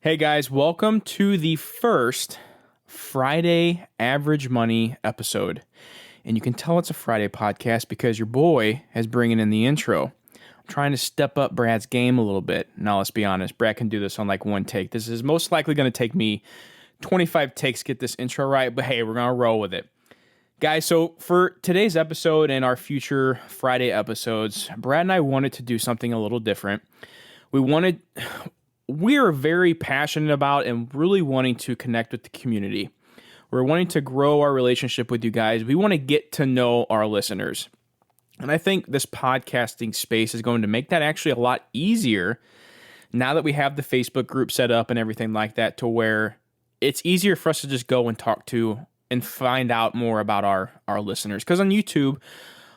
Hey guys, welcome to the first Friday Average Money episode. And you can tell it's a Friday podcast because your boy is bringing in the intro. I'm trying to step up Brad's game a little bit. Now, let's be honest, Brad can do this on like one take. This is most likely going to take me 25 takes to get this intro right, but hey, we're going to roll with it. Guys, so for today's episode and our future Friday episodes, Brad and I wanted to do something a little different. We are very passionate about and really wanting to connect with the community. We're wanting to grow our relationship with you guys. We want to get to know our listeners. And I think this podcasting space is going to make that actually a lot easier now that we have the Facebook group set up and everything like that, to where it's easier for us to just go and talk to and find out more about our listeners. Because on YouTube,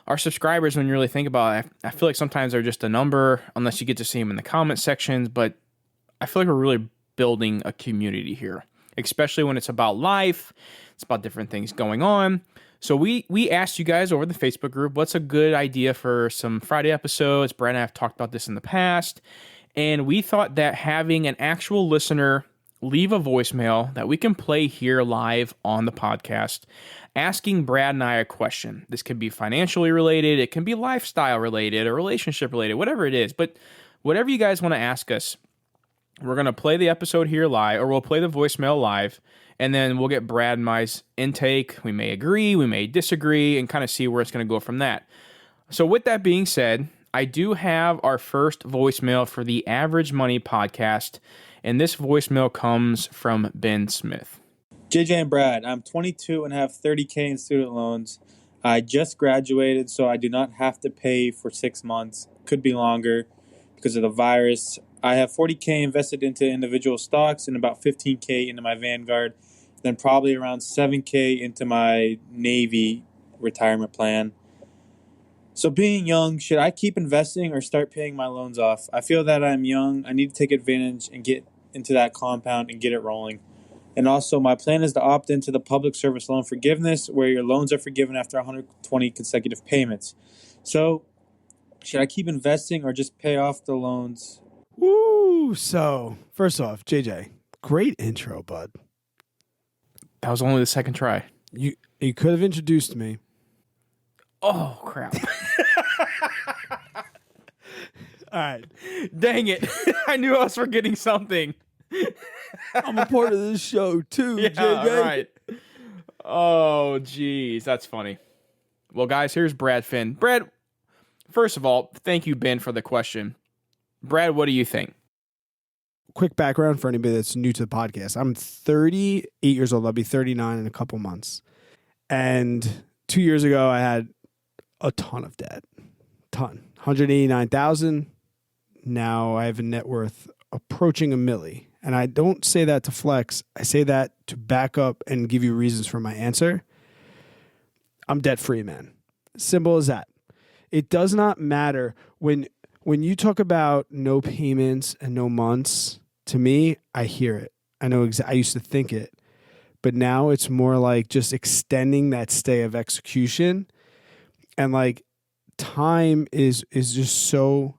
our subscribers, when you really think about it, I feel like sometimes they're just a number unless you get to see them in the comment sections. But I feel like we're really building a community here, especially when it's about life. It's about different things going on. So we asked you guys over the Facebook group, what's a good idea for some Friday episodes? Brad and I have talked about this in the past. And we thought that having an actual listener leave a voicemail that we can play here live on the podcast, asking Brad and I a question. This could be financially related. It can be lifestyle related or relationship related, whatever it is. But whatever you guys want to ask us, we're going to play the episode here live, or we'll play the voicemail live, and then we'll get Brad and my intake. We may agree, we may disagree, and kind of see where it's going to go from that. So with that being said, I do have our first voicemail for the Average Money podcast, and this voicemail comes from Ben Smith. JJ and Brad, I'm 22 and have $30K in student loans. I just graduated, so I do not have to pay for 6 months. Could be longer because of the virus. I have $40K invested into individual stocks and about $15K into my Vanguard, then probably around $7K into my Navy retirement plan. So being young, should I keep investing or start paying my loans off? I feel that I'm young. I need to take advantage and get into that compound and get it rolling. And also, my plan is to opt into the public service loan forgiveness, where your loans are forgiven after 120 consecutive payments. So should I keep investing or just pay off the loans? Woo! So, first off, JJ, great intro, bud. That was only the second try. You could have introduced me. Oh, crap. All right. Dang it. I knew I was forgetting something. I'm a part of this show too, Yeah, JJ. right. Oh, geez. That's funny. Well, guys, here's Brad Finn. Brad, first of all, thank you, Ben, for the question. Brad, what do you think? Quick background for anybody that's new to the podcast. I'm 38 years old. I'll be 39 in a couple months. And 2 years ago, I had a ton of debt. 189,000. Now I have a net worth approaching $1 million. And I don't say that to flex. I say that to back up and give you reasons for my answer. I'm debt free, man. Simple as that. It does not matter when you talk about no payments and no months. To me, I hear it. I know I used to think it, but now it's more like just extending that stay of execution, and like time is just so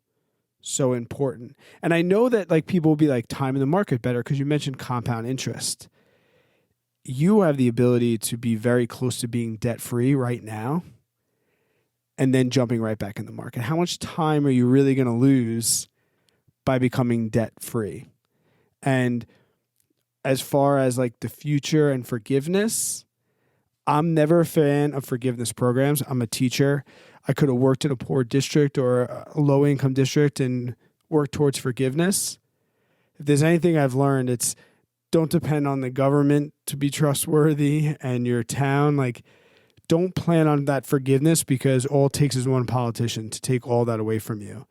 important. And I know that like people will be like, time in the market better, because you mentioned compound interest. You have the ability to be very close to being debt free right now, and then jumping right back in the market. How much time are you really going to lose by becoming debt free? And as far as like the future and forgiveness, I'm never a fan of forgiveness programs. I'm a teacher. I could have worked in a poor district or a low income district and worked towards forgiveness. If there's anything I've learned, it's don't depend on the government to be trustworthy and your town. Like, don't plan on that forgiveness, because all it takes is one politician to take all that away from you.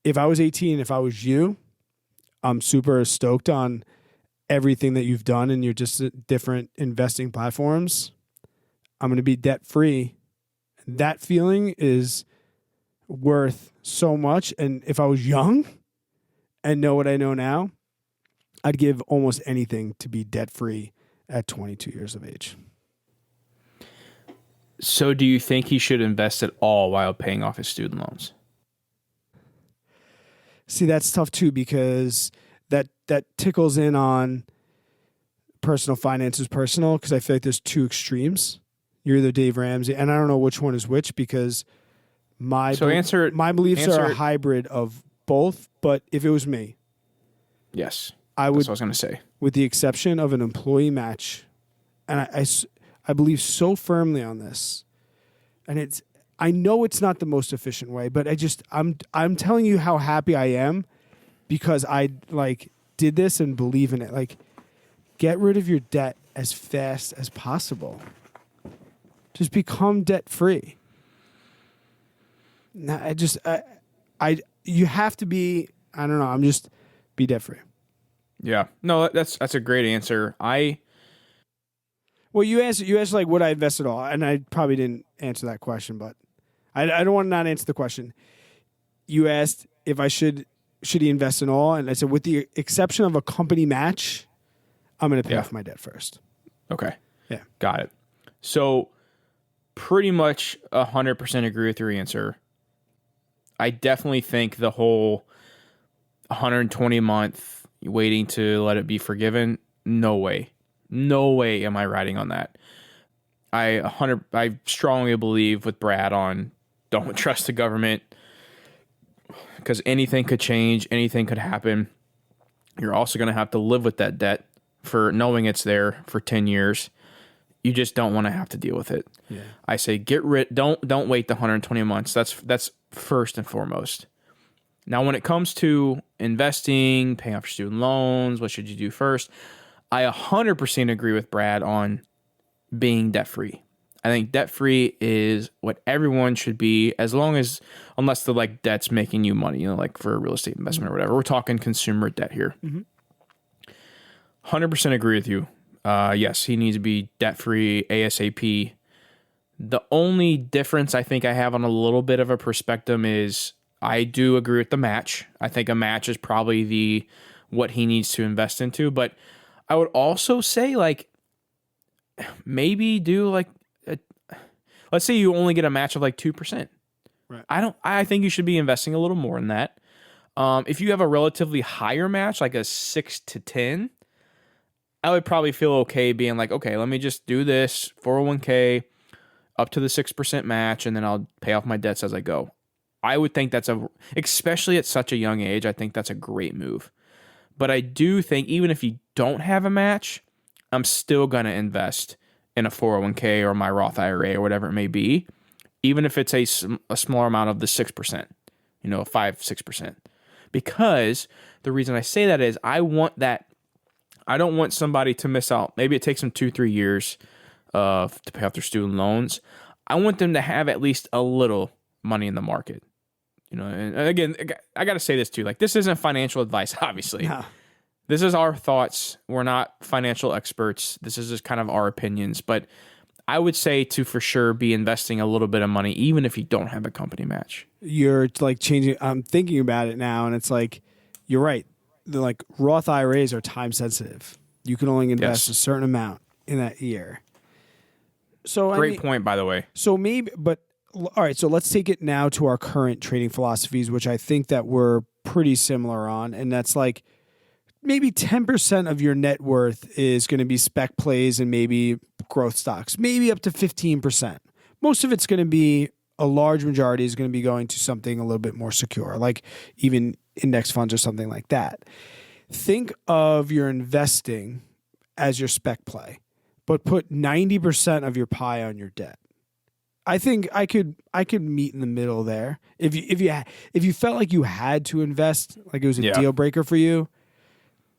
If I was 18, if I was you, I'm super stoked on everything that you've done in your just different investing platforms. I'm going to be debt free. That feeling is worth so much. And if I was young and know what I know now, I'd give almost anything to be debt free at 22 years of age. So do you think he should invest it all while paying off his student loans? See, that's tough too, because that tickles in on personal finances because I feel like there's two extremes. You're either Dave Ramsey, and I don't know which one is which because my beliefs are a hybrid of both. But if it was me, yes, I would. That's what I was going to say. With the exception of an employee match, and I believe so firmly on this, and I know it's not the most efficient way, but I'm telling you how happy I am because I did this and believe in it. Like, get rid of your debt as fast as possible. Just become debt free. Now, you have to be. I don't know. Be debt free. Yeah. No, that's a great answer. Well, you asked like would I invest at all, and I probably didn't answer that question, but I don't want to not answer the question. You asked if I should he invest in all, and I said with the exception of a company match, I'm going to pay off my debt first. Okay. Yeah. Got it. So pretty much 100% agree with your answer. I definitely think the whole 120 month waiting to let it be forgiven, no way am I riding on that. I strongly believe with Brad on don't trust the government because anything could change, anything could happen. You're also going to have to live with that debt for knowing it's there for 10 years. You just don't want to have to deal with it. Yeah. I say don't wait the 120 months. That's first and foremost. Now, when it comes to investing, paying off your student loans, what should you do first? I 100% agree with Brad on being debt-free. I think debt-free is what everyone should be unless the debt's making you money, like for a real estate investment or whatever. We're talking consumer debt here. 100% agree with you. Yes, he needs to be debt-free ASAP. The only difference I think I have on a little bit of a perspective is I do agree with the match. I think a match is probably what he needs to invest into. But I would also say maybe do let's say you only get a match of 2%. Right. I think you should be investing a little more than that. If you have a relatively higher match, like a 6 to 10, I would probably feel okay being okay, let me just do this 401k up to the 6% match, and then I'll pay off my debts as I go. I would think especially at such a young age, I think that's a great move. But I do think even if you don't have a match, I'm still going to invest in a 401k or my Roth IRA or whatever it may be, even if it's a smaller amount of the 6%, 5-6%. Because the reason I say that is I don't want somebody to miss out. Maybe it takes them 2-3 years to pay off their student loans. I want them to have at least a little money in the market. And again, I got to say this too. This isn't financial advice, obviously. No. This is our thoughts. We're not financial experts. This is just kind of our opinions. But I would say to for sure be investing a little bit of money, even if you don't have a company match. You're changing. I'm thinking about it now, and it's you're right. The Roth IRAs are time sensitive. You can only invest a certain amount in that year. So great point, by the way. So maybe, but all right. So let's take it now to our current trading philosophies, which I think that we're pretty similar on, and that's maybe 10% of your net worth is going to be spec plays and maybe growth stocks, maybe up to 15%. Most of it's going to be a large majority is going to be going to something a little bit more secure, like even index funds or something like that. Think of your investing as your spec play, but put 90% of your pie on your debt. I think I could meet in the middle there. If you felt like you had to invest, like it was a deal breaker for you,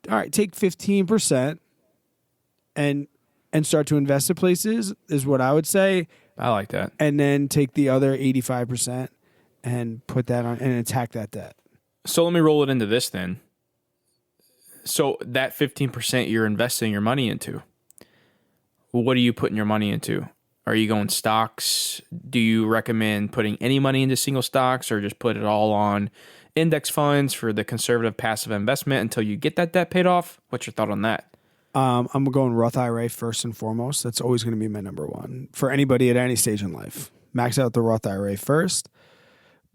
all right, take 15% and start to invest in places is what I would say. I like that. And then take the other 85% and put that on and attack that debt. So let me roll it into this then. So that 15% you're investing your money into, what are you putting your money into? Are you going stocks? Do you recommend putting any money into single stocks or just put it all on index funds for the conservative passive investment until you get that debt paid off? What's your thought on that? I'm going Roth IRA first and foremost. That's always going to be my number one for anybody at any stage in life. Max out the Roth IRA first.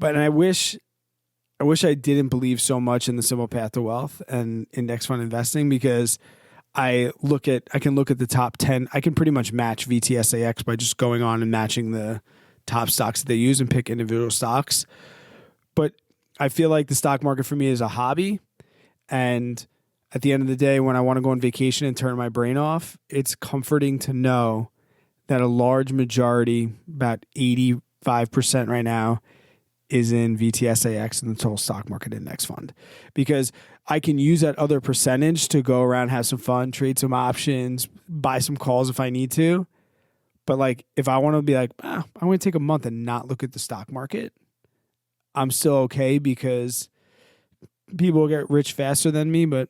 But I wish I wish I didn't believe so much in the simple path to wealth and index fund investing, because I can look at the top 10. I can pretty much match VTSAX by just going on and matching the top stocks that they use and pick individual stocks. But I feel like the stock market for me is a hobby. And at the end of the day, when I want to go on vacation and turn my brain off, it's comforting to know that a large majority, about 85% right now, is in VTSAX and the total stock market index fund, because I can use that other percentage to go around, have some fun, trade some options, buy some calls if I need to. But like, if I want to be like, I'm going to take a month and not look at the stock market, I'm still okay, because people get rich faster than me, but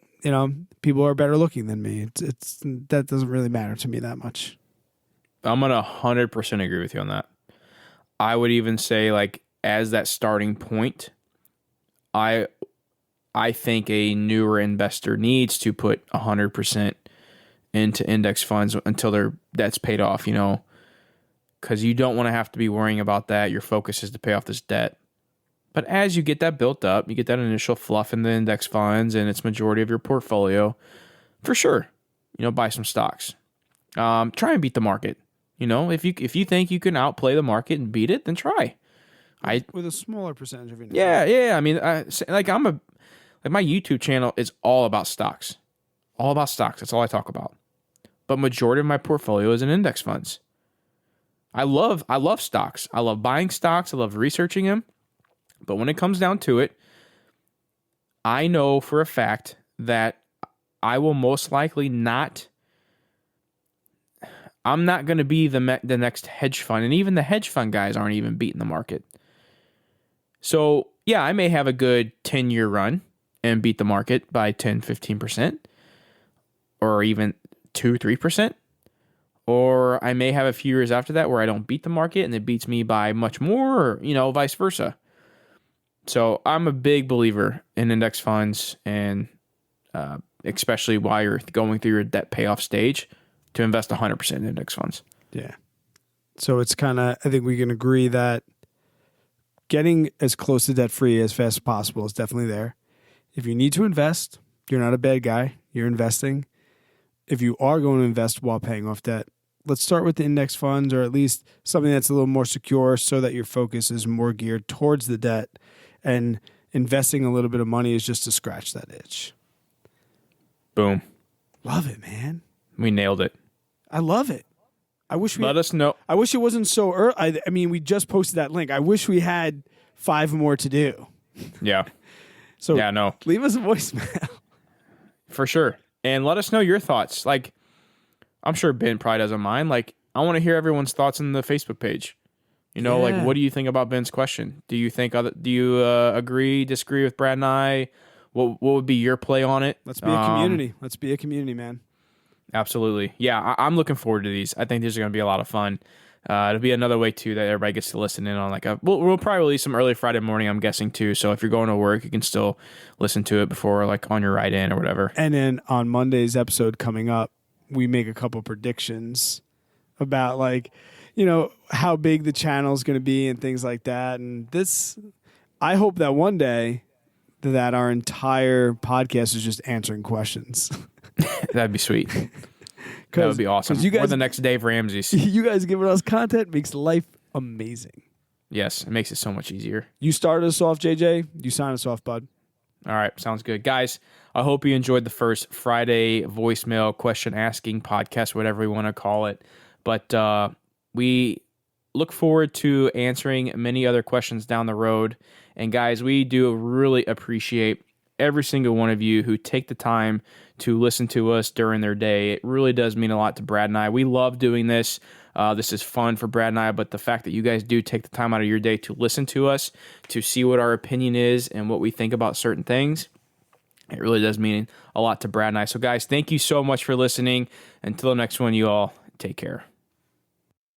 people are better looking than me. It's that doesn't really matter to me that much. I'm going to 100% agree with you on that. I would even say, like, as that starting point, I think a newer investor needs to put 100% into index funds until their debt's paid off, because you don't want to have to be worrying about that. Your focus is to pay off this debt. But as you get that built up, you get that initial fluff in the index funds and it's majority of your portfolio, for sure, buy some stocks. Try and beat the market. If you think you can outplay the market and beat it, then try. With a smaller percentage of your net. Yeah. I mean, my YouTube channel is all about stocks. All about stocks. That's all I talk about. But majority of my portfolio is in index funds. I love stocks. I love buying stocks. I love researching them. But when it comes down to it, I know for a fact that I will most likely not. I'm not going to be the next hedge fund, and even the hedge fund guys aren't even beating the market. So, yeah, I may have a good 10-year run and beat the market by 10, 15%, or even 2, 3%. Or I may have a few years after that where I don't beat the market and it beats me by much more, or, vice versa. So I'm a big believer in index funds, and especially while you're going through your debt payoff stage, to invest 100% in index funds. Yeah. So it's kind of, I think we can agree that getting as close to debt free as fast as possible is definitely there. If you need to invest, you're not a bad guy. You're investing. If you are going to invest while paying off debt, let's start with the index funds, or at least something that's a little more secure, so that your focus is more geared towards the debt, and investing a little bit of money is just to scratch that itch. Boom. Love it, man. We nailed it. I love it. I wish Let us know. I wish it wasn't so early. I mean, we just posted that link. I wish we had 5 more to do. Yeah. So yeah, no. Leave us a voicemail. For sure. And let us know your thoughts. Like, I'm sure Ben probably doesn't mind. Like, I want to hear everyone's thoughts on the Facebook page. Like, what do you think about Ben's question? Do you think agree, disagree with Brad and I? What would be your play on it? Let's be a community. Let's be a community, man. Absolutely. Yeah, I'm looking forward to these. I think these are going to be a lot of fun. It'll be another way, too, that everybody gets to listen in on. We'll probably release some early Friday morning, I'm guessing, too. So if you're going to work, you can still listen to it before, on your ride in or whatever. And then on Monday's episode coming up, we make a couple predictions about, how big the channel is going to be and things like that. And I hope that one day that our entire podcast is just answering questions. That'd be sweet. That would be awesome. Or the next Dave Ramsey's. You guys giving us content makes life amazing. Yes, it makes it so much easier. You started us off, JJ. You sign us off, bud. All right, sounds good. Guys, I hope you enjoyed the first Friday voicemail question asking podcast, whatever we want to call it. But we look forward to answering many other questions down the road. And guys, we do really appreciate every single one of you who take the time to listen to us during their day. It really does mean a lot to Brad and I. We love doing this. This is fun for Brad and I, but the fact that you guys do take the time out of your day to listen to us, to see what our opinion is and what we think about certain things, it really does mean a lot to Brad and I. So guys, thank you so much for listening. Until the next one, you all take care.